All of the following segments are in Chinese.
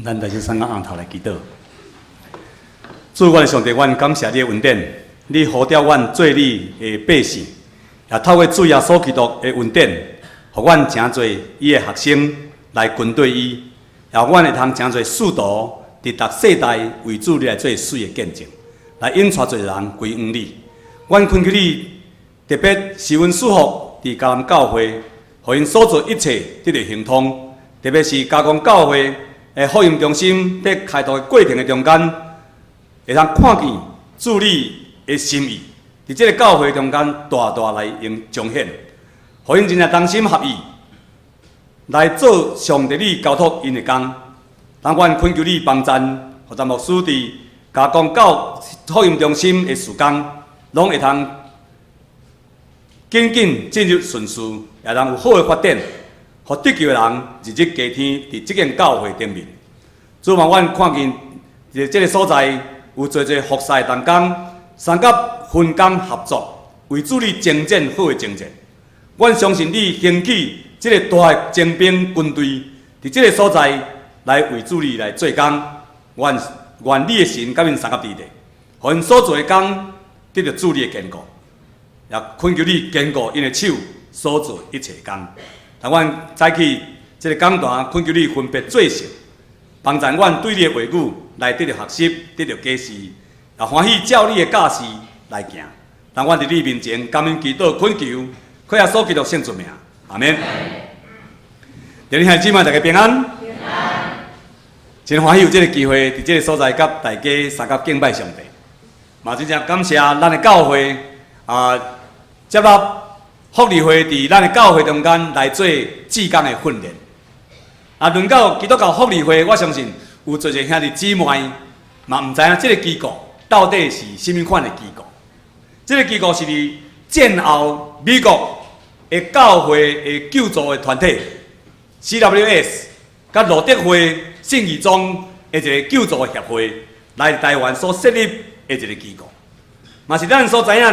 咱来先送个昂头来祈祷。主，阮的上帝，阮感谢你的恩典，你呼召阮做你的百姓，也透过主耶稣基督的恩典，互阮诚侪伊的学生来跟对伊，也阮会通诚侪使徒伫逐世代为主你来做水的见证，来引带侪人归向你。阮恳求你，特别是阮祝福伫迦南教会，互因所做一切得到行通，特别是加工教会。福音中心在开拓的过程的中间，会通看见主你的心意，伫这个教会中间大大来用彰显，互因真正同心合意来做上帝你交托因的工。当阮恳求你帮赞，互咱牧师伫加工到福音中心的事工，拢会通紧紧进入顺序，也通有好的发展。互得救的人日日加添，伫这间教会顶面。主望阮看见，伫这个所在有侪侪服侍同工，三甲分工合作，为主你征战好的征战。阮相信你兴起这个大的精兵军队，伫这个所在来为主你来做工。愿你的神甲因三甲伫地，互因所做的工得到主你的坚固，也恳求你坚固因的手所做一切工。但阮早起这个讲坛，恳求你分别做成，帮助阮对你的话语来得到学习，得到启示，也欢喜照你的教示来行。但阮伫你面前感恩祈祷恳求，靠耶稣基督圣主名，阿免。弟兄姊妹，大家平安。平安。真欢喜有这个机会，伫这个所在甲大家三甲敬拜上帝。嘛真正感谢咱的教会接纳。福利会伫咱的教会中间来做志工的训练。论到基督教福利会，我相信有侪侪兄弟姊妹嘛毋知影这个机构到底是甚物款的机构。这个机构是伫战后美国的教会的救助的团体 CWS， 甲路德会信义宗的一个救助的协会来台湾所设立的一个机构，嘛是咱所知影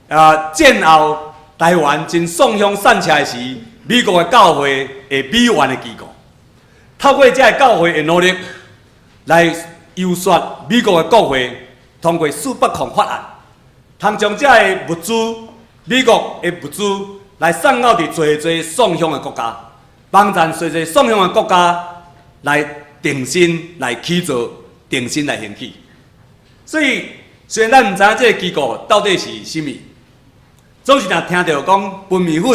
伫战后。台湾真送香散车的是美国的教会的美元的机构，透过这个教会的努力，来游说美国的国会通过400项法案，通将这个物资，美国的物资来送到伫侪侪送香的国家，帮助侪侪送香的国家来定心来起造，定心来兴起。所以虽然咱毋知影这个机构到底是甚物。总是若听到讲分米粉、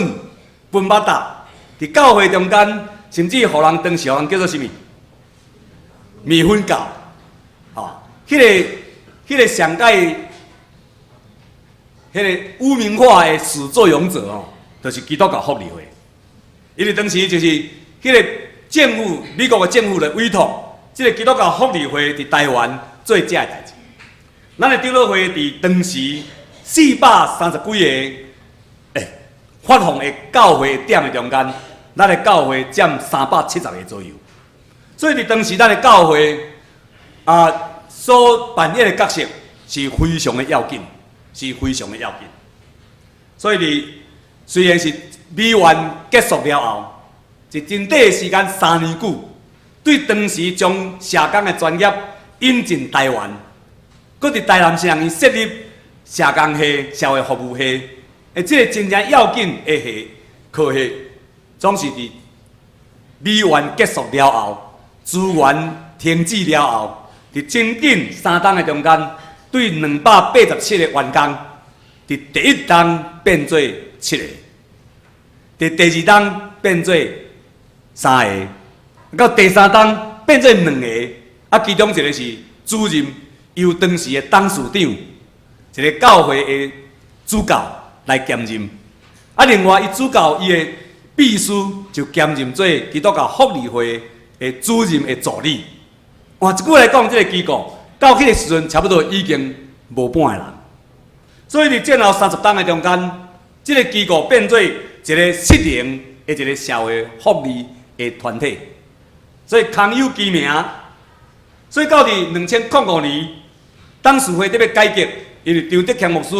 分肉达，伫教会中间，甚至互人当时互人叫做甚物米粉教，迄个上界，迄个污名化的始作俑者就是基督教福利会。因为当时就是迄个政府，美国的政府来委托，即个基督教福利会伫台湾做这个代志。咱的长老会伫当时。430几个发放的教会点的中间，咱的教会占370个左右。所以伫当时咱的教会所扮演的角色是非常的要紧，是非常的要紧。所以虽然是美元结束了后，是真短的时间3年久，对当时将社工的专业引进台湾，搁伫台南市人设立。社工系、社会服务系，这个真正要紧的系科系，总是伫美元结束了后，资源停止了后，伫真紧3档的中间，对287个员工，伫第一档变做7个，伫第二档变做3个，到第三档变做2个，其中一个是主任，由当时的董事长。一个教会的主教来兼任，另外伊主教伊的秘书就兼任做基督教福利会的主任的助理。换一句来讲，这个机构到迄个时阵，差不多已经无半个人。所以伫战后30档的中间，这个机构变做一个实营的一个社会福利的团体，所以空有其名。所以到伫2005年，董事会特别改革。因为张德强牧师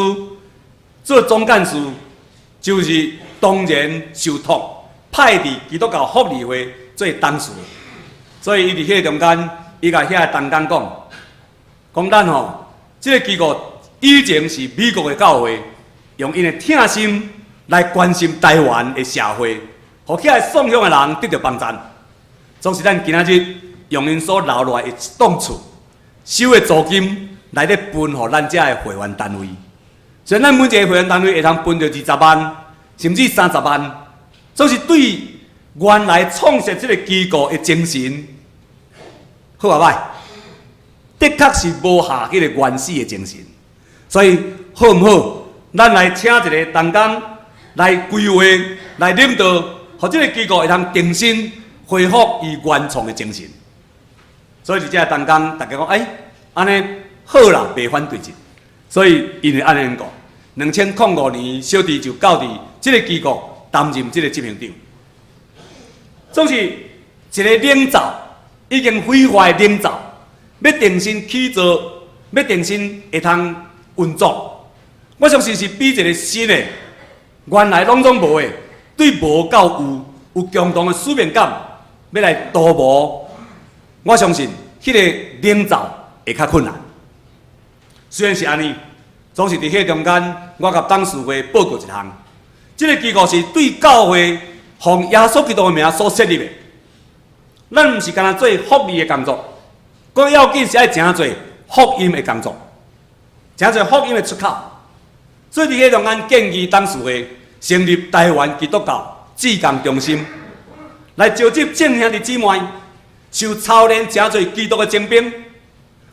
做总干事，就是当然受托派伫基督教福利会做董事。所以伊伫迄个中间，伊甲遐同工讲咱吼，即个机构以前是美国的教会，用因的疼心来关心台湾的社会，互遐送养的人得到帮助。总是咱今仔日用因所留落来的一栋厝，收的租金来咧分互咱遮的会员单位。所以咱每一个会员单位会通分到20万，甚至30万，总是对原来创设这个机构的精神，好啊歹？的确是无下迄个原始的精神。所以好毋好？咱来请一个同工来规划、来领导，互这个机构会通重新恢复伊原创的精神。所以伫遮同工，大家讲，安尼好啦，袂反对一。所以因为安尼讲，2005年小弟就到伫这个机构担任这个执行长。总是一个领袖，已经毁坏的领袖，要重新起造，要重新会通运作。我相信是比一个新的，原来拢无的，对无到有共同的使命感，要来导无。我相信迄个领袖会较困难。虽然是安尼，总是伫迄中间，我甲董事会报告一项，这个机构是对教会奉耶稣基督的名所设立的。咱毋是干那做福利的工作，更要紧是爱诚做福音的工作，诚做福音的出口。所以伫迄中间建议董事会成立台湾基督教志工中心，来召集正兄弟姊妹，受操练诚侪基督的精兵，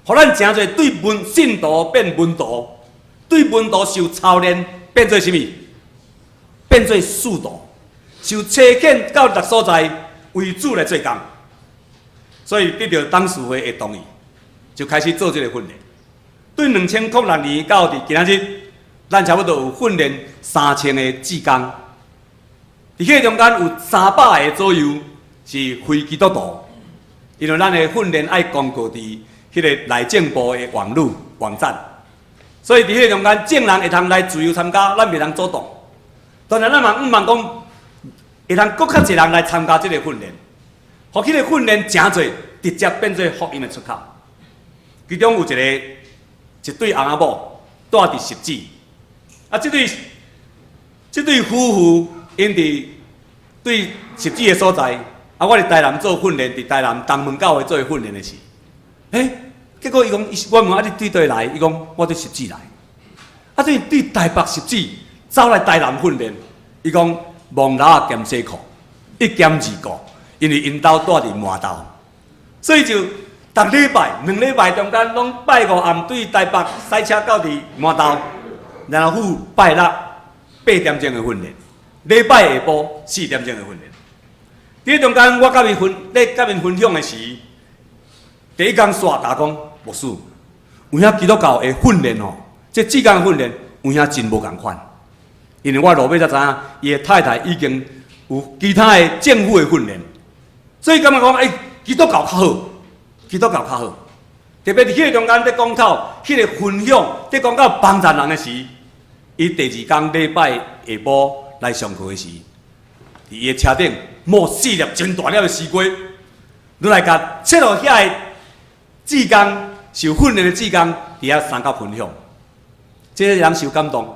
互咱诚侪对信徒变门徒，对门徒受操练变做什么？变做使徒，受差遣到各所在为主来做工。所以得到董事会的同意，就开始做这个训练。对2006年到今仔日，咱差不多有训练3000个志工。伫迄中间有300个左右是非基督徒，因为咱的训练爱公告伫迄个内政部的网站，所以伫迄中间正人会通来自由参加，咱袂通主动。当然，咱嘛毋茫讲会通搁较侪人来参加这个训练。互迄个训练诚侪，直接变做福音的出口。其中有一对翁仔某住伫十指，这对夫妇因伫对十指的所在，我伫台南做训练，伫台南东门教会做训练的时，结果伊讲，我问你对倒来，伊讲我对十指来，对台北十指走来台南训练，伊讲蒙拉兼西裤，1兼2个。因为因兜住伫麻豆，所以就2礼拜中间拢拜5暗对台北塞车到伫麻豆，然后拜6 8点钟的训练，礼拜下晡4点钟的训练。伫中间我甲因分享的时，第一天煞甲讲，牧师，有影基督教的训练吼，这志工训练有影真无共款，因为我落尾才知影，伊的太太已经有其他的政府的训练。所以感觉讲，基督教较好，基督教较好。特别伫迄个中间在讲到迄个分享，在讲到帮助人的时，伊第2天礼拜下晡来上课的时，伫伊的车顶摸4粒真大粒的西瓜，落来甲切落遐个志工受训练的志工伫遐参加分享，这个人受感动。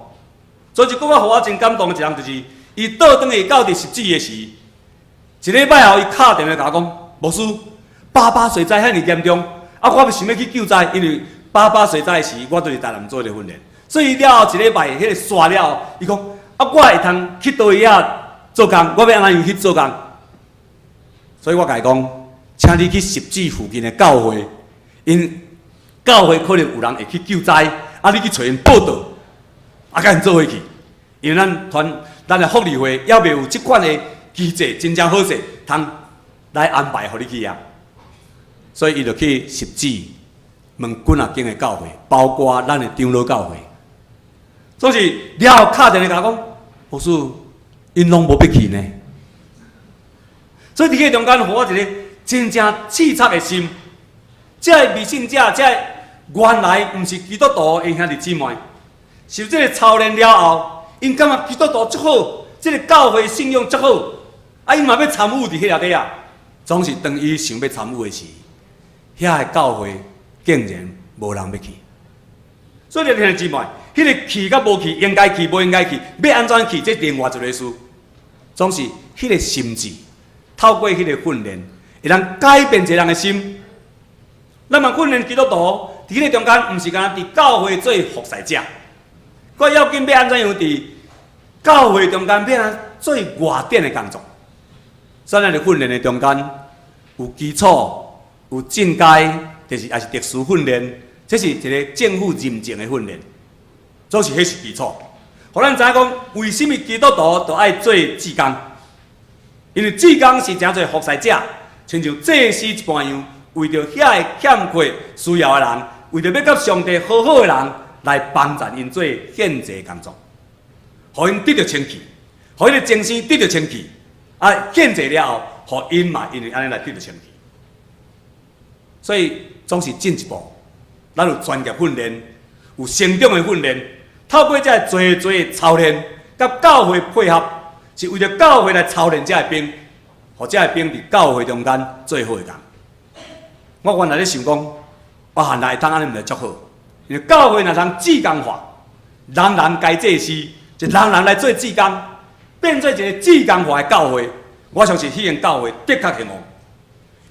所以一个互我真感动的一项就是，伊倒转去到第10指的时。1礼拜后，伊敲电话甲我讲，牧师，爸爸水灾遐尼严重，我要想要去救灾，因为爸爸水灾时，我伫台南做咧训练，所以了后1礼拜，迄个煞了后，伊讲，我会通去倒位遐做工，我要安怎样去做工？所以我甲伊讲，请你去10指附近的教会，因教会可能有人会去救灾，你去找因报道，甲因做伙去，因为咱的福利会还袂有即款的。机制真正好势，通来安排互你去啊。所以伊就去10指问几啊间的教会，包括咱的长老教会。总是了后敲电话甲我讲，牧师，因拢无要去呢。所以伫迄中间，互我一个真正刺激的心。这个未信者，这原来毋是基督徒的兄弟姊妹，受这个操练了后，因感觉基督徒足好，这个教会信用足好。因嘛要参与伫迄内底啊，总是当伊想要参与的时，遐个教会竟然无人要去。所以弟兄姊妹，迄个去甲无去，应该去无应该去，要安怎去，这另外一个事。总是迄个心智，透过迄个训练，会通改变一个人的心。咱嘛训练基督徒，伫迄个中间，毋是干伫教会做服侍者，我要紧要安怎样伫教会中间要安做外展的工作。所以咱伫训练的中间，有基础，有进阶，就是也是特殊训练，这是一个政府认证的训练，总是迄是基础。互咱知影讲，为什么基督徒都爱做志工？因为志工是诚侪服侍者，亲像祭司一般样，为着遐个欠缺需要的人，为着要甲上帝好好的人来帮助因做献祭工作，互因得到清气，互因的精神得到清气，啊，献祭了后，互因嘛因为安尼来得到清气。所以总是进一步，咱有专业训练，有成长的训练。透过这侪操练，甲教会配合，是为了教会来操练这个兵，互这个兵伫教会中间做好个工。我原来咧想讲，我汉来会当安尼毋就足好，因为教会若通志工化，人人该祭司，就人人来做志工，变做一个志工化的教会。我相信迄间教会的确兴旺，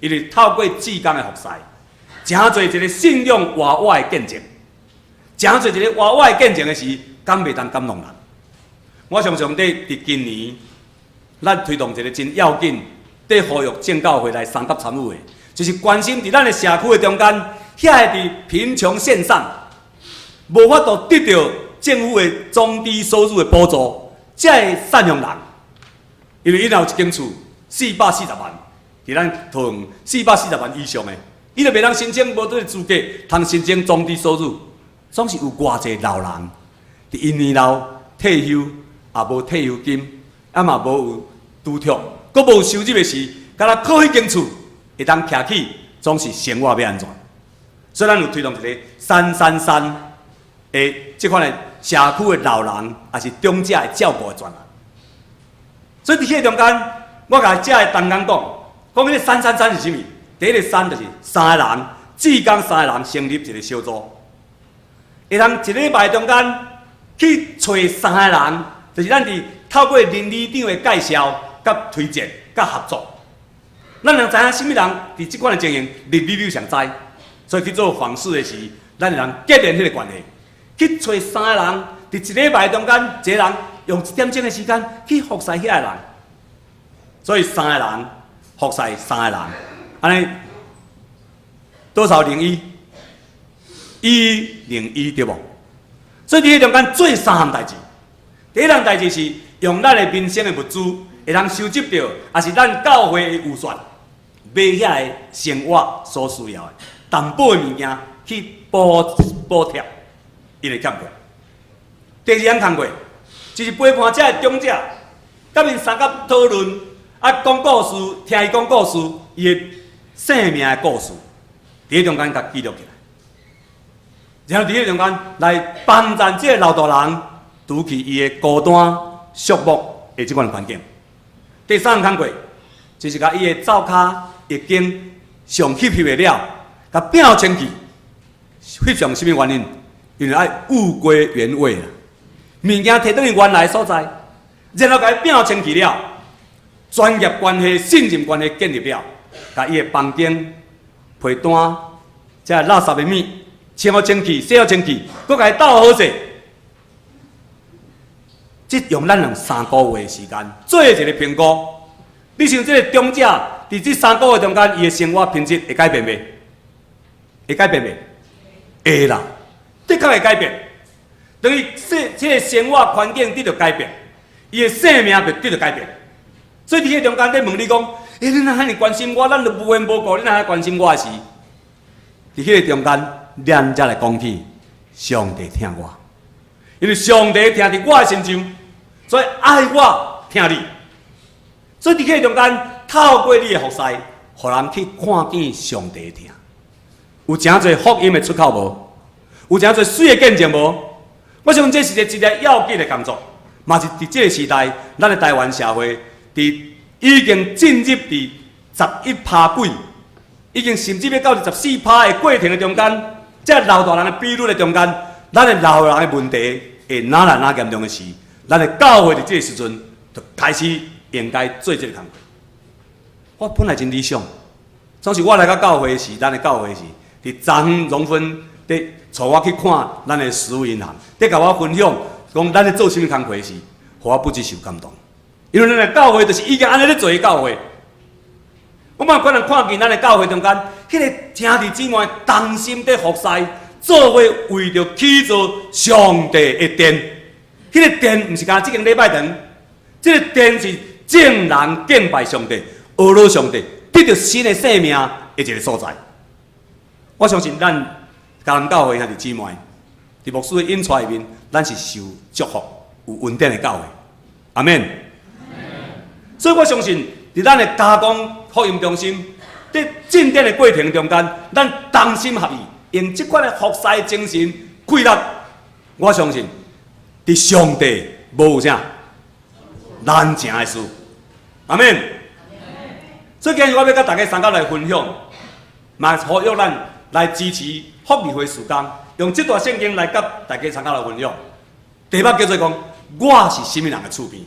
因为透过志工的服侍，诚侪一个信仰活活的见证。诚侪一个活活的见证的时，敢袂当感动人。我相信伫今年，咱推动一个真要紧，伫呼吁正教会来参加参与的，就是关心伫咱的社区的中间，遐个伫贫穷线上，无法度得到政府的中低收入的补助，才会善良人。因为伊若有一间厝440万，伫咱讨论440万以上的，伊就袂当申请无对资格，通申请中低收入。总是有偌济老人，伫因年老退休，也无退休金，啊嘛无有拄着，阁无收入的时，敢若靠迄间厝会当徛起，总是生活要安怎？所以咱有推动一个333的即款的社区的老人，也是长者的照顾的专案。所以伫迄个中间，我甲遮的同工讲迄个333是啥物？第一个3就是3个人，志工3个人成立一个小组。会通一礼拜中间去找3个人，就是咱伫透过邻里长的介绍、甲推荐、甲合作，咱能知影什么人伫即款的情形，邻里长上知，所以去做访视的时，咱会通结连迄个关系，去找3个人，伫一礼拜中间，一个人用1点钟的时间去服侍遐个人，所以3个人服侍3个人，安尼多少101对无？所以伫迄中间做3项代志。第一项代志是用咱的民生的物资，会通收集到，也是咱教会的预算，买遐个生活所需要的淡薄的物件去补贴伊的欠缺。第二项工作就是陪伴这个长者，甲因三角讨论，讲故事，听伊讲故事，伊的生命的故事，伫迄中间甲记录起来。然后伫迄中间来帮助这个老大人拄起伊的孤单、寂寞的即款环境。第三项工作就是甲伊的灶骹已经上翕翕的了，甲摒清气。翕上什么原因？因为爱物归原位啦，物件摕倒去原来的所在，然后甲伊摒清气了，专业关系、信任关系建立了，甲伊的房间、被单、这垃圾的物。清好清气，洗好清气，搁甲伊斗好势。即用咱用3个月的时间做一个评估。你像这个长者，伫这3个月中间，伊的生活品质会改变袂？会改变袂？会啦，的确会改变。等于这个生活环境得到改变，伊的生命就得到改变。所以伫迄中间，咧问你讲，你若遐尼关心我，咱就无缘无故，你若遐关心我的时，伫迄个中间。咱才来讲起，上帝听我，因为上帝听伫我的心上，所以爱我听你。所以伫迄中间，透过你的服侍，互人去看见上帝听。有诚侪福音的出口无？有诚侪水的见证无？我想这是一个要紧的工作，嘛是伫这个时代，咱的台湾社会伫已经进入伫11%鬼，已经甚至要到14%的过程的中间，这老大人的比率的中间，咱的老人的问题会哪来哪严重的时，咱的教会伫这个时阵就开始应该做这个工作。我本来真理想，总是我来到教会时，咱的教会时，伫昨昏荣芬伫带我去看咱的食物银行，伫甲我分享讲咱咧做甚物工作时，互我不止受感动。因为咱的教会就是已经安尼咧做的教会。我嘛可能看见咱的教会中间，迄个兄弟姊妹同心伫服侍，做伙为着起造上帝的殿。迄个殿毋是干即间礼拜堂，这个殿是正人敬拜上帝、阿罗上帝，得到新的生命的一个所在。我相信咱嘉南教会兄弟姊妹，伫牧师的引带里面，咱是受祝福、有稳定的教会。阿门。所以我相信，伫咱的加工福音中心，伫进展的过程中间，咱同心合意，用即款的服侍精神、规律，我相信，伫上帝无有啥难成的事。阿门。所以今日我要甲大家三角来分享，嘛呼吁咱来支持福利会事工，用这段圣经来甲大家三角来分享。题目叫做讲，我是什么人的厝边？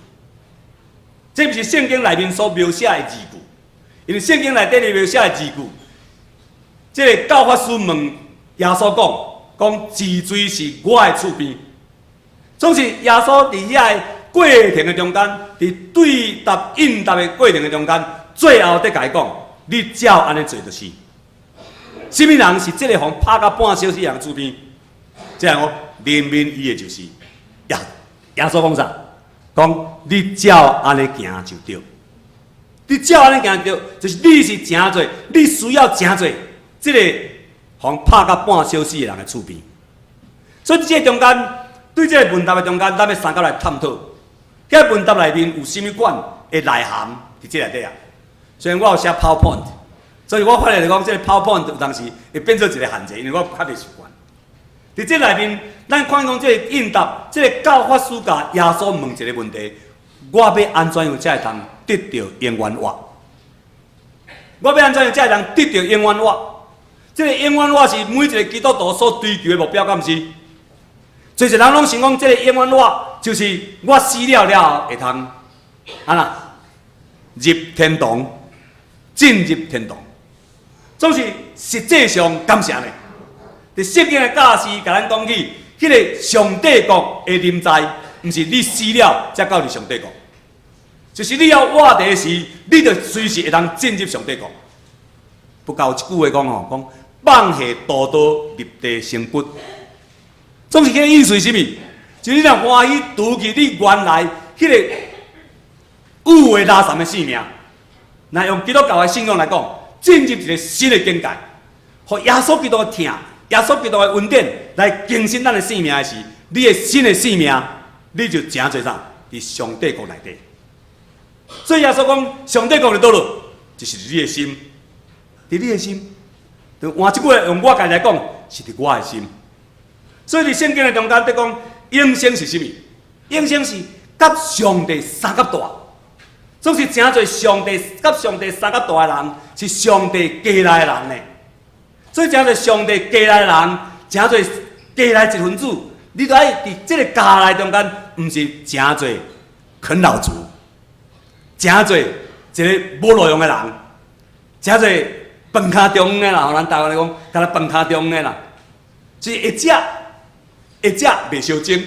这不是圣经内面所描写的字句，因为圣经内底描写的字句，这个教法师问耶稣讲治水是我的厝边，总是耶稣伫遐个过程的中间，伫对答应答的过程的中间，最后得甲伊讲，你照安尼做就是。什么人是这个互拍到半小时人的厝边？这样我人民伊的就是耶稣讲啥？讲你照安尼行就对，你照安尼行就对，就是你是诚侪，你需要诚侪，这个互拍到半小时的人的厝边。所以这中间，对这个问答的中间，咱要三角来探讨。这个问答内面有甚物款的内涵伫这内底啊？虽然我有写 PowerPoint， 所以我发现讲这个 PowerPoint 有当时会变做一个限制，因为我较袂习惯。伫这内面，咱看讲这个应答，这个教法师甲耶稣问一个问题：我要安怎样才会当得到永远活？我要安怎样才会当得到永远活？这个永远活是每一个基督徒所追求的目标，敢毋是？所以人拢想讲，这个永远活就是我死了后会通入天堂，进入天堂。总是实际上感谢呢。伫圣经的教师甲咱讲起，迄个上帝国的临在，毋是你死了才到入上帝国，就是你要活地时，你就随时会当进入上帝国。不够一句话讲吼，讲放下屠刀，立地成佛。总是迄个意思是啥物？就是你若欢喜除去你原来迄个有为拉散的性命，那用基督教的信仰来讲，进入一个新的境界，互耶稣基督的听。耶稣基督的恩典来更新咱的生命的时，你的新的生命，你就诚侪啥？伫上帝国内底。所以耶稣讲，上帝国伫倒落，就是你的心，伫你的心。就换一句话，用我家来讲，是伫我的心。所以伫圣经的中间在讲，永生是啥物？永生是甲上帝三角大，总是诚侪上帝甲上帝三角大的人，是上帝家来的人呢。所以，诚侪上帝家来人，诚侪家来一份子，你都爱伫这个家内中间，毋是诚侪啃老族，诚侪一个无路用的人，诚侪饭卡中的啦，互咱台湾来讲，敢若饭卡中的啦，就是会食袂烧精。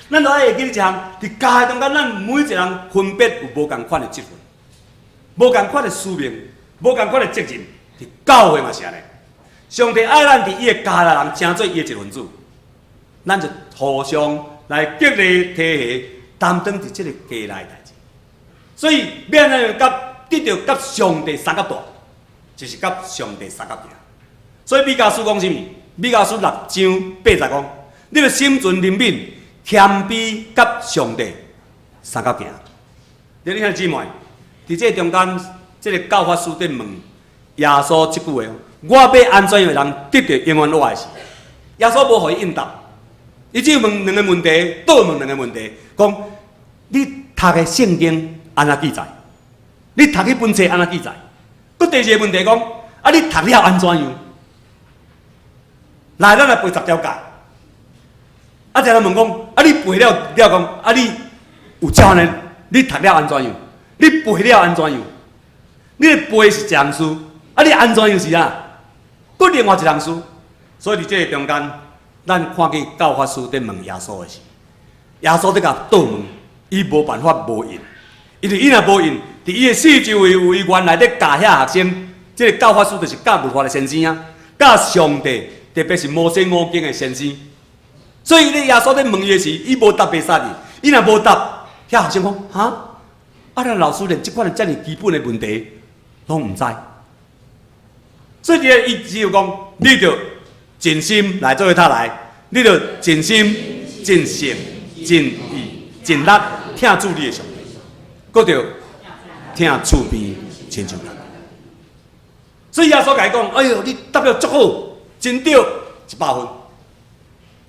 咱都爱会记一项，伫家内中间，咱每一个人分别有无共款的职分，无共款的使命，无共款的责任。伫教会嘛是安尼，上帝爱咱伫伊个家内人，诚做伊个一份子，咱就互相来激励提携，担当伫即个家内代志。所以要安怎样得到甲上帝三角大，就是甲上帝三角行。所以米迦书讲啥物？米迦书6章80讲，你要心存怜悯，谦卑甲上帝三角行。你兄姊妹，伫这中间，这个教法书在问耶稣即句话：我要安怎样人得到永远活的时？耶稣无互伊应答，伊只问两个问题，倒问两个问题，讲你读的圣经安怎记载？你读迄本册安怎记载？佮第二个问题讲，啊，你读了安怎样？来，咱来背10条教。啊，有人问讲，啊，你背了讲，啊，你有照呢？你读了安怎样？你背了安怎样？你背是一项事，啊，你安怎样是啊？佮另外一项事。所以伫这个中间，咱看见教法师在问耶稣的时，耶稣在甲倒问，伊无办法无应，因为伊若无应，伫伊的四周围有伊原来咧教遐学生，这个教法师就是教律法的先生啊，教上帝，特别是摩西五经的先生。所以咧耶稣在问伊的时，伊无答白煞伊，伊若无答，遐学生讲哈，啊，咱老师连即款遮尔基本的问题拢毋知，所以伊只有讲，你着尽心来做他来，你着尽心、尽性、尽意、尽力听主你的上帝，搁着听厝边亲像人。所以耶稣甲伊讲：“哎呦，你答了足好，真对100分。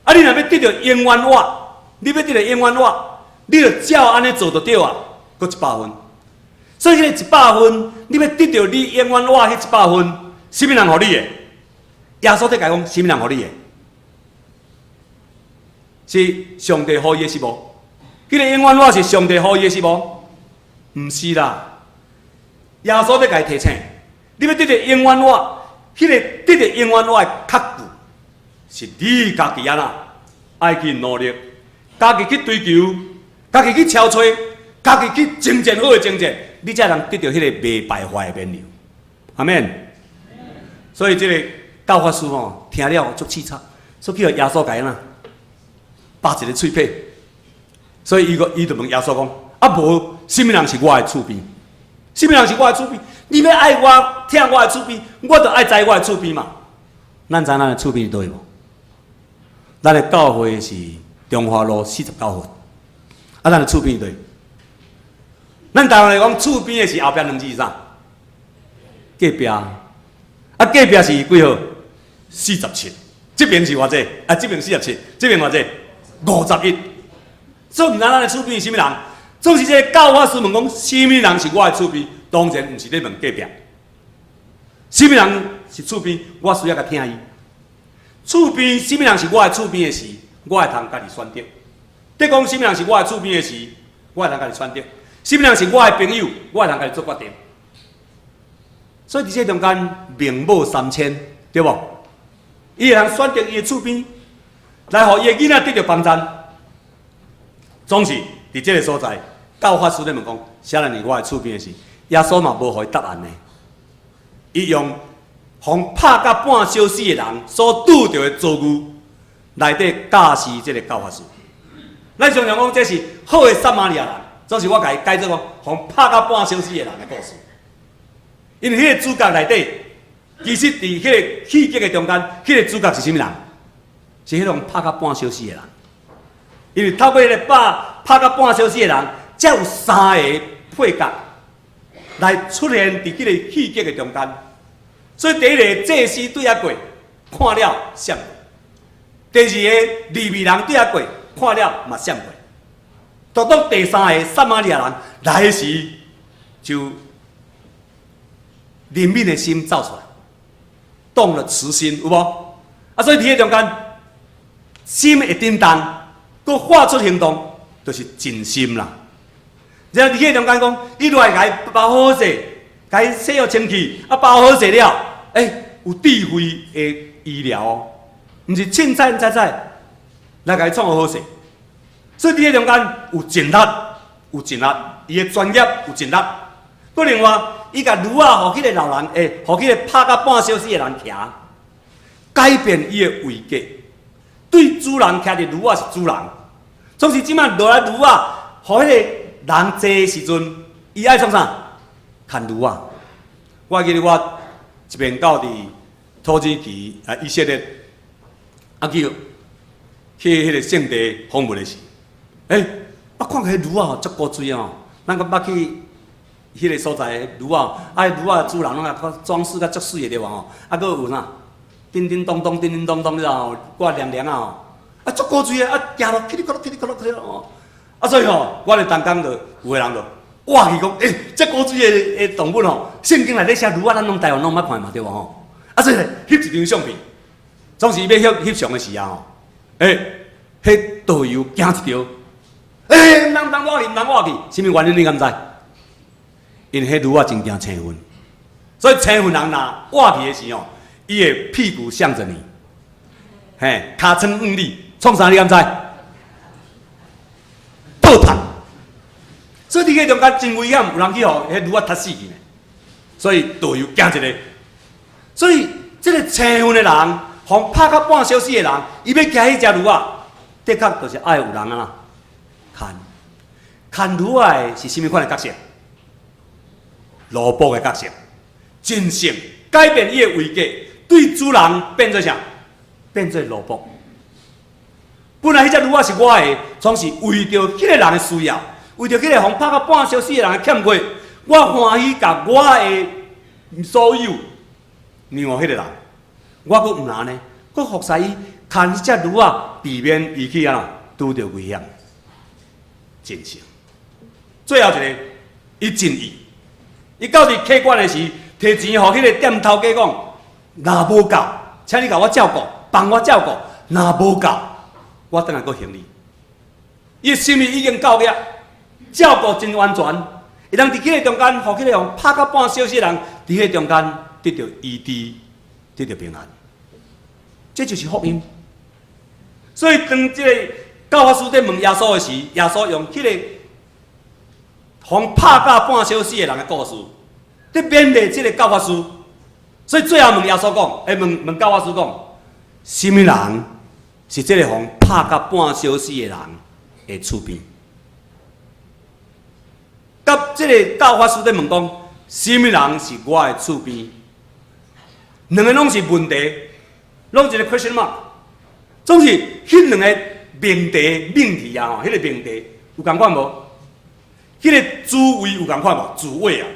啊，你若要得到永远话，你要得到永远话，你着照安尼做就对啊，搁100分。所以迄个100分，你要得到你永远话迄100分，什么人互你的？”耶稣在讲，什么人互你的？是上帝予伊的是无？迄个永远话是上帝予伊的是无？毋是啦。耶稣在甲伊提醒，你要得到永远话，迄个得到永远话的确据，是你家己安那爱去努力，家己去追求，家己去敲吹，家己去精进好的精进，你才能得到迄个袂败坏的免流。阿免。所以这个。教法师吼听了足凄惨，所以叫耶稣解呐，拔一个喙皮。所以伊就问耶稣讲：啊无，什么人是我的厝边？什么人是我的厝边？你要爱我，听我的厝边，我就爱知我的厝边嘛。咱知咱的厝边是倒位无？咱的教会是中华路49号，啊，咱的厝边是倒位？咱台湾来讲，厝边的是后壁2字以上，隔壁，啊，隔壁是几号？47，这边是偌济？啊，这边47，这边偌济？51。所以毋知咱的厝边是啥物人？总是这个教法师问讲，什么人是我的厝边？当然毋是咧问隔壁。什么人是厝边？我需要甲听伊。厝边什么人是我的厝边的时，我会通家己选择。你讲什么人是我的厝边的时，我会通家己选择。什么人是我的朋友，我会通家己做决定。所以伫这中间，名目3000，对无？伊会通选择伊的厝边，来互伊的囡仔得到帮衬。总是伫这个所在，教法师咧问讲，啥人是我的厝边的时，耶稣嘛无互伊答案呢。伊用互拍到半烧死的人所拄到的遭遇，内底教示这个教法师。咱常常讲这是好的撒玛利亚人，总是我甲伊解做讲，互拍到半烧死的人的故事。因为迄个主角内底。其实伫迄个戏剧的中间，迄个主角是啥物人？是迄种拍到半小时的人。因为透过迄个拍到半小时的人，才有3个配角来出现伫迄个戏剧的中间。所以第一个祭司对遐过，看了闪过；第二个利未人对遐过，看了嘛闪过。独独第3个撒玛利亚人来时，就怜悯的心走出来。动了慈心，有无？啊，所以伫迄中间，心会震动，佮化出行动，就是尽心啦。然后伫迄中间讲，伊落来甲伊包好势，甲伊洗好清气，啊包好势了，有智慧的医疗哦，毋是凊彩来甲伊创好势。所以伫迄中间有尽力，有尽力，伊的专业有尽力。佮另外。伊甲驴啊，互迄个老人，互迄个拍到半小时的人骑，改变伊的位格。对主人骑伫驴啊是主人，总是即摆落来驴啊，互迄个人坐的时阵，伊爱创啥？牵驴啊！我记得我一边到伫土耳其以色列，去迄个圣地访问的时，我看起驴啊足古锥哦，咱个捌去。迄个所在驴啊，驴啊主人拢啊装饰甲足水的对哇吼，搁有啥？叮叮咚咚，叮叮咚咚，你知道挂亮亮啊吼，足古锥的，行路噼里啪啦噼里啪啦噼里哦，所以吼，我咧当工就有个人就哇！伊讲，这古水的动物吼，圣经内底写驴仔，咱拢台湾拢捌看嘛，对无吼？啊，所以翕一张相片，总是要翕相的时啊吼，迄导游惊一条，毋通我去，毋通我去，什么原因你敢知？因为迄驴仔真惊青云，所以青云人若活去的时候，伊的屁股向着你，尻川往你，创啥你敢知？倒塌。所以伫迄中间真危险，有人去互迄驴仔踢死去呢。所以导游惊一个。所以这个青云的人，互拍到半小时的人，伊要骑迄只驴仔，的确就是爱有人啊牵驴仔的是甚物款的角色？萝卜的角色，真性改变伊的位格，对主人变做啥？变做萝卜。本来迄只驴仔是我的，总是为着迄个人的需要。为着迄个互拍到半小时的人的欠缺，我欢喜甲我的所有让迄个人，我阁毋然呢，阁服侍伊，牵迄只驴仔，避免伊去拄着危险。真诚。最后一个，伊真意，伊到伫客馆的时，摕钱互迄个店头家讲，若无够，请你甲我照顾，帮我照顾，若无够，我等下阁还你。伊的心意已经够了。照顾真完全，会当伫迄个中间，互迄个拍到半小时的人，伫迄个中间得到医治，得到平安，这就是福音。所以当这个教法师在问耶稣的时，耶稣用迄个互拍到半小时的人的故事，在勉励这个教法师。所以最后问耶稣讲，问教法师讲，什么人是这个互拍到半小时的人的厝边？甲这个教法师在问讲，什么人是我的厝边？两个拢是问题，拢一个 question mark， 总是迄两个命题啊吼，迄个命题有共款无？迄个主位有共款无？主位啊！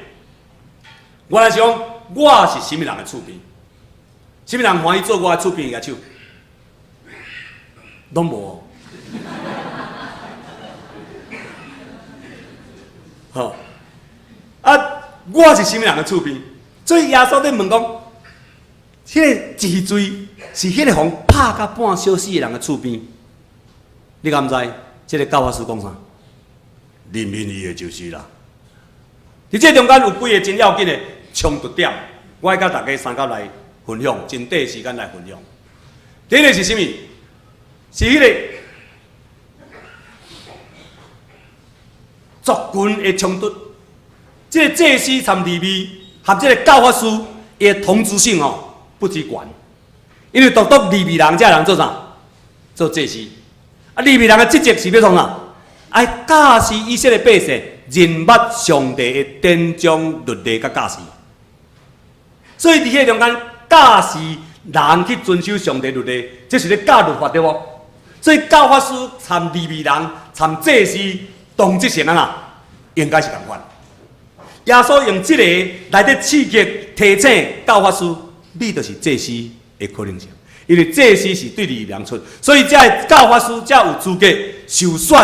我来想，我是什么人的厝边？什么人欢喜做我的厝边的手？拢无。好，我是什么人的厝边？所以耶稣在问讲，迄个治罪是迄个互拍到半小时的人的厝边。你敢知？这个教法师讲啥？人民伊的就是啦。伫这中间有几个真要紧的冲突点，我爱甲大家三角来分享，真短时间来分享。第一个是什么？是迄个族群的冲突。这个祭司参利未和这个教法师伊的同质性不止悬，因为独独利未人这人做啥？做祭司。利未人的职责是要创啥？爱教示以色列百姓认捌上帝的典章律例甲教示。所以伫迄中间教示人去遵守上帝律例，这是咧教律法对无？所以教法师参利未人参祭司同职性应该是同款。耶稣用这个来咧刺激提醒教法师，你就是祭司的可能性，因为祭司是对利未人出，所以这教法师才有资格受选、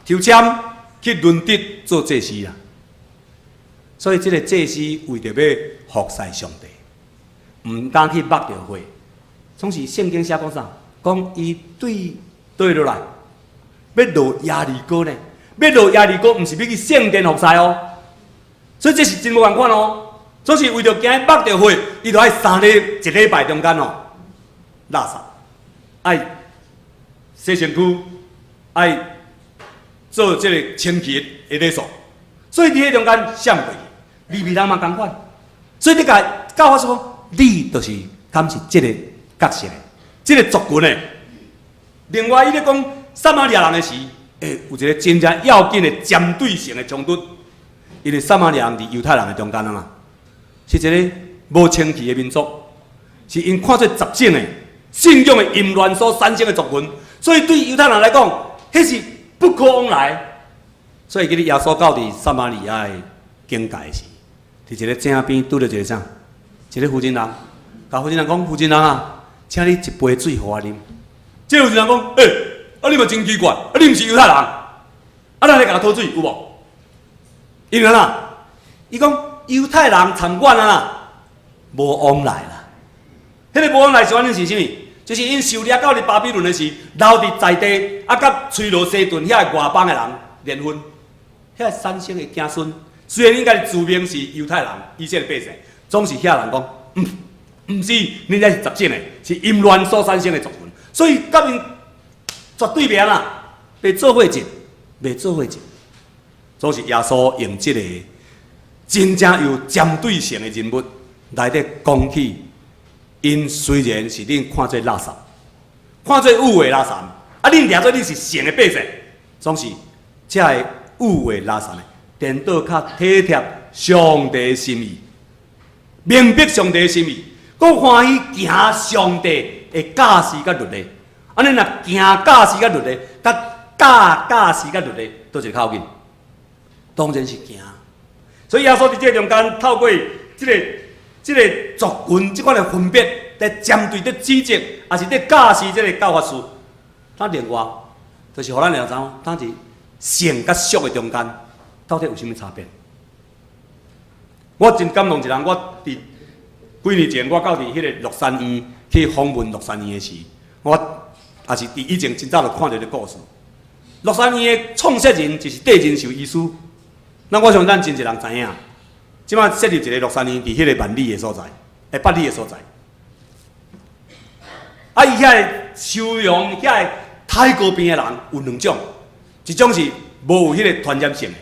抽签去轮值做祭司啦。所以这个祭司为着要服侍上帝，唔敢去擘着火，总是圣经写讲啥？讲伊对落来，要落亚利哥呢？要落亚利哥，唔是要去圣殿服侍哦。所以这是真无共款哦。总是为着惊擘着火，伊就爱一礼拜中间垃圾，爱洗身躯，爱做这个清洁的礼数。所以伫迄中间闪过去，利未人嘛共款。所以你甲教法师讲，你就是敢是这个角色的，这个族群的。另外，伊咧讲撒玛利亚人的时，有一个真正要紧的针对性的冲突，因为撒玛利亚人伫犹太人的中间是一个无清气的民族，是因看做杂种的、信仰的淫乱所产生的族群，所以对犹太人来讲，迄是不可往来。所以，今日耶稣到伫撒玛利亚的境界时，伫一个井边拄着一个啥？一个妇人人，甲妇人人讲：“妇人人请你一杯水互我啉。”这个妇人人讲：“你嘛真奇怪，你毋是犹太人，咱来甲他讨水有无？”因为哪？伊讲犹太人参观啊啦，无往来啦。迄个无往来是反正是啥物？就是因受掠到伫巴比伦的时，留伫在地，啊，甲崔罗西顿遐个外邦的人联婚，遐三星的子孙，虽然应该自命是犹太人，以色列百姓，总是遐人讲，毋是，恁才是实正的，是淫乱所产生的族群，所以甲因绝对袂啦，袂做伙进，袂做伙进，总是耶稣用即个真正有针对性的人物来咧讲起。因虽然是恁看做垃圾，看做污秽垃圾，啊，恁掠做恁是神的百姓，总是这个污秽垃圾呢，颠倒较体贴上帝的心意，明白上帝的心意，佮欢喜行上帝的教示甲律例。安尼若行教示甲律例，甲教示甲律例，都是较紧，当然是行。所以耶稣伫这中间透过这个族群即款的分别，来针对咧指责，也是咧教示这个教法师。咱另外，就是互咱了知，咱是善甲俗的中间，到底有啥物差别？我真感动一人，我伫几年前，我到伫迄个乐山院去访问乐山院的时，我也是伫以前真早就看到个故事。乐山院的创设人就是戴仁寿医师，那我想咱真侪人知影。即摆设立一个乐山院伫迄个万里的所在，八里的所在。啊，伊遐个收容遐个太高边的人有两种，一种是无有迄个传染性的，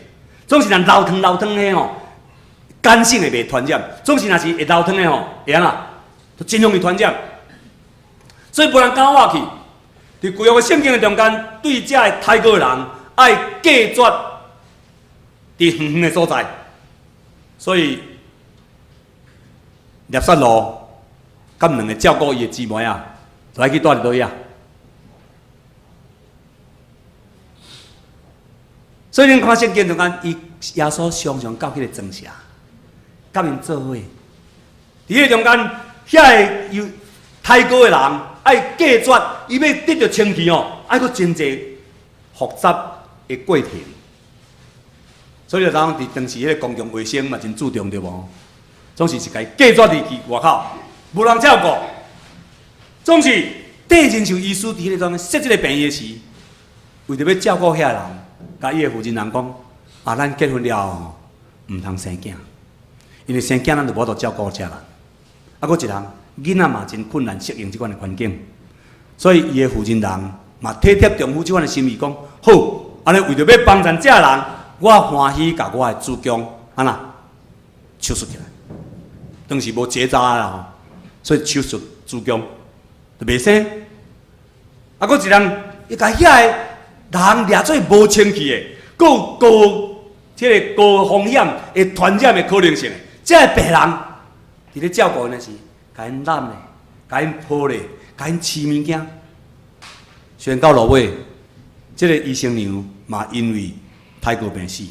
总是人流汤的吼，干性的袂传染；总是若是会流汤的吼，会安那，就真容易传染。所以无人敢我去，伫规个圣经的中间，对遮个太高的人爱隔绝伫远远的所在。所以，猎杀路甲两个照顾伊的姊妹啊，就爱去住伫倒呀。所以恁看圣经中间，伊耶稣常常到迄个庄舍，甲因做伙。伫迄个中间，遐个有太高的人爱隔绝，伊要得到清气哦，爱佫真侪复杂的过程。所以就当伫当时迄个公共卫生嘛真注重对无？总是甲伊隔绝离去外口，无人照顾。总是戴仁寿医师伫迄个当设即个病院时，为着要照顾遐人，甲伊的负责人讲：啊，咱结婚了后，毋通生囝，因为生囝咱就无法度照顾遮人。啊，佫一人囡仔嘛真困难适应即款的环境，所以伊的负责人嘛体贴丈夫即款的心意，讲好，安尼为着要帮助遮人。我欢喜甲我的子宫安那手术起来，当时无结扎啦吼，所以手术子宫就袂生。啊，佫一人伊甲遐个人掠做无清气的，佫有高迄个高风险会传染的可能性的，这个病人伫咧照顾因的时，甲因揽咧，甲因抱咧，甲因饲物件。虽然到落尾，这个医生娘嘛因为太过病死，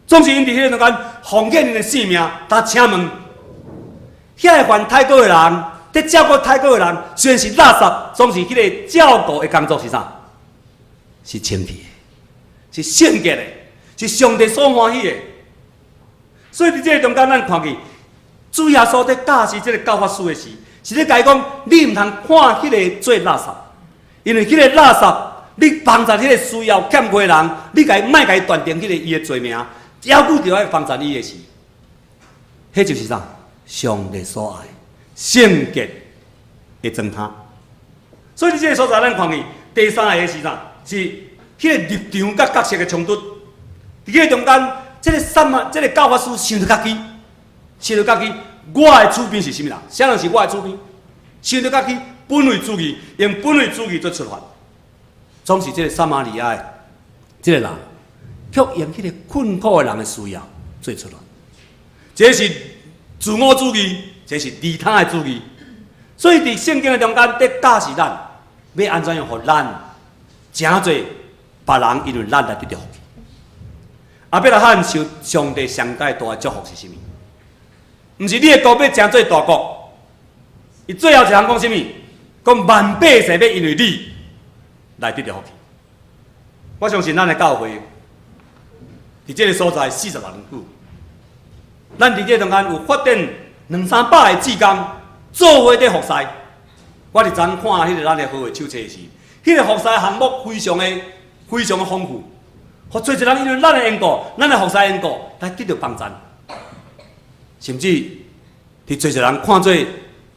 总是因伫迄个中间奉献因的性命。他请问，遐个犯太过的人，伫照顾太过的人，虽然是垃圾，总是迄个照顾的工作是啥？是清气的，是圣洁的，是上帝所欢喜的。所以伫这个中间，咱看去，主耶稣在教示这个教法书的时，是咧甲伊讲，你毋通看迄个做垃圾，因为迄个垃圾。你帮助迄个需要欠缺的人，你莫甲伊断定迄个伊的罪名，要顾着爱帮助伊的事，迄就是啥？上帝所爱圣洁的状态。所以伫这个所在，咱看去第三个是啥？是迄个立场甲角色的冲突。伫迄个中间，这个教法师想着家己，我的主编是啥物人？啥人是我的主编？想着家己本位主义，用本位主义做出发。总是这个撒玛利亚的这个人，却用迄个困苦的人的需要做出来。这是自我主义，这是利他的主义。所以伫圣经的中间，伫教示咱要安怎样，互咱真侪别人因为咱来得到福气。啊，要来喊受上帝上大大的祝福是啥物？毋是你的国要真做大国。伊最后一项讲啥物？讲万百姓要因为你。来得到福气，我相信咱的教会伫这个所在46年久，咱伫这中间有发展200-300个志工做伙在服侍。我伫昨看迄个咱的好的手册时，迄个服侍项目非常的丰富，互做一人因为咱的缘故，咱的服侍缘故来得到帮助，甚至伫做一人看做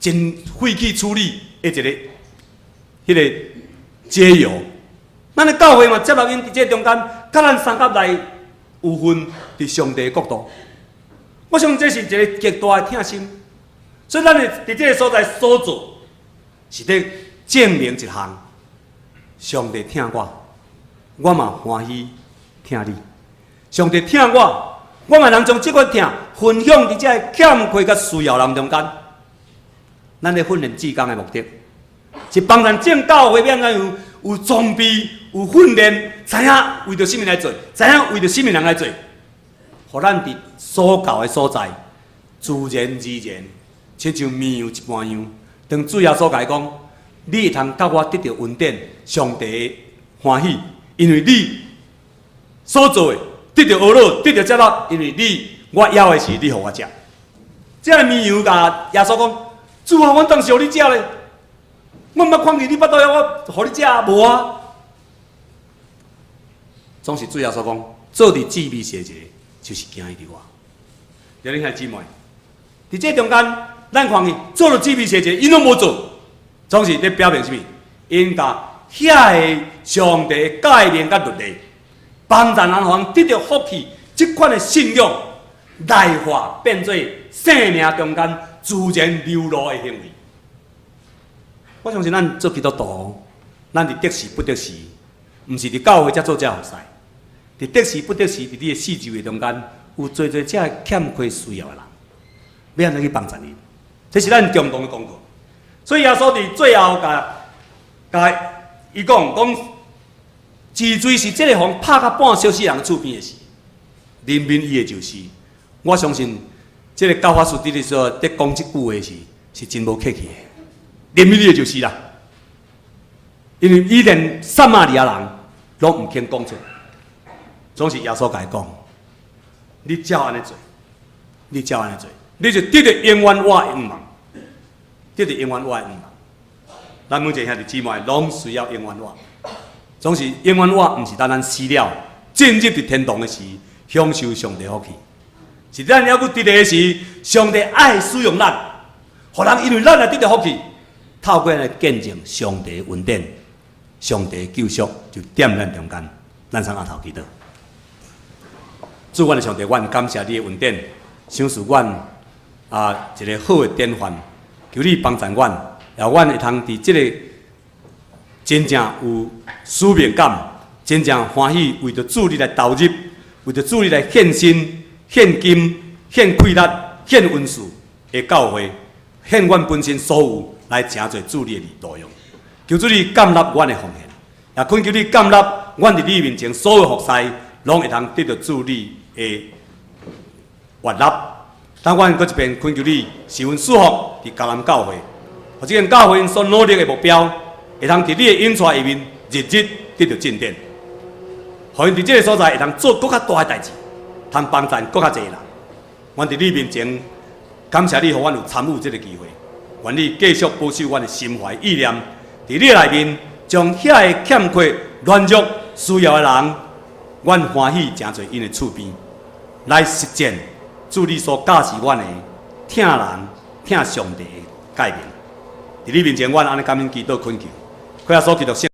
真废弃处理的迄个解药。咱的教会嘛接纳因伫这中间，甲咱三甲来有份伫上帝的国度。我想这是一个极大的疼心，所以咱伫这个所在所做，是伫证明一项：上帝疼我，我嘛欢喜疼你。上帝疼我，我嘛能将这份疼分享伫这个欠缺甲需要人中间。咱咧训练志工的目的，是帮咱正教会免咱有装备、有训练，知影为着什么来做，知影为着什么人来做，互咱伫所教的所在，自然而然，亲像绵羊一般样。当主耶稣甲伊讲，你会通甲我得到恩典，上帝的欢喜，因为你所做的得到恶乐，得到接纳，因为我要的是你互我食。这个绵羊甲耶稣讲。主啊，阮当时互你食咧，阮捌看见你巴肚枵我互你食无啊？总是主耶稣讲，做伫至微小节，就是惊伊伫我。有恁兄姊妹，伫这中间，咱看见做了至微小节，因拢无做，总是咧表明什么？因甲遐个上帝的诫命甲律例，帮助人行得到福气，这款的信仰内化变做生命中间。自然流露的行为，我相信咱做基督徒，咱伫得时不得时，毋是伫教会才做这服侍，伫得时不得时，伫你的四周的中间，有做这欠缺需要的人，要安怎去帮助因？这是咱共同的工作。所以耶稣伫最后甲伊讲，治罪是这个互拍到半小时人厝边的事，人民伊的就是，我相信。这个教法师伫咧说，在讲即句话是真无客气的，连你就是啦。因为伊连撒玛利亚人拢唔肯讲出，总是耶稣甲伊讲：你照安尼做，你照安尼做，你就得到永远我的愿望，得到永远我的愿望。咱每一个兄弟姊妹拢需要永远我，总是永远我，唔是单单死了进入伫天堂的时，享受上帝福气。是咱还佫伫个时，上帝爱使用咱，互人因为咱来得到福气，透过来见证上帝的恩典、上帝的救赎，就踮咱中间，咱上下头祈祷。主，阮的上帝，阮感谢你的恩典，赏赐阮一个好的典范，求你帮助阮，然后阮会通伫即个真正有使命感、真正欢喜，为着主你来投入，为着主你来献身。献金、献气力、献温素的教会，献阮本身所有来成做主你的道用。求主你感纳阮的奉献，也恳求你感纳阮伫你面前所有服侍，拢会通得到主你的悦纳。当阮搁一遍恳求你，是阮祝福伫迦南教会，或这间教会所努力的目标，会通伫你的引带下面日日得到进展，互因伫这个所在会通做更较大的代志。通帮助更较侪人，阮伫你面前感谢你，互阮有参与这个机会。愿你继续保守阮的心怀意念，伫你内面将遐个欠缺、软弱、需要的人，阮欢喜诚侪因的厝边，来实践主你所教示阮的疼人、疼上帝的诫命。伫你面前，阮安尼感恩祈祷恳求，恳求所基督圣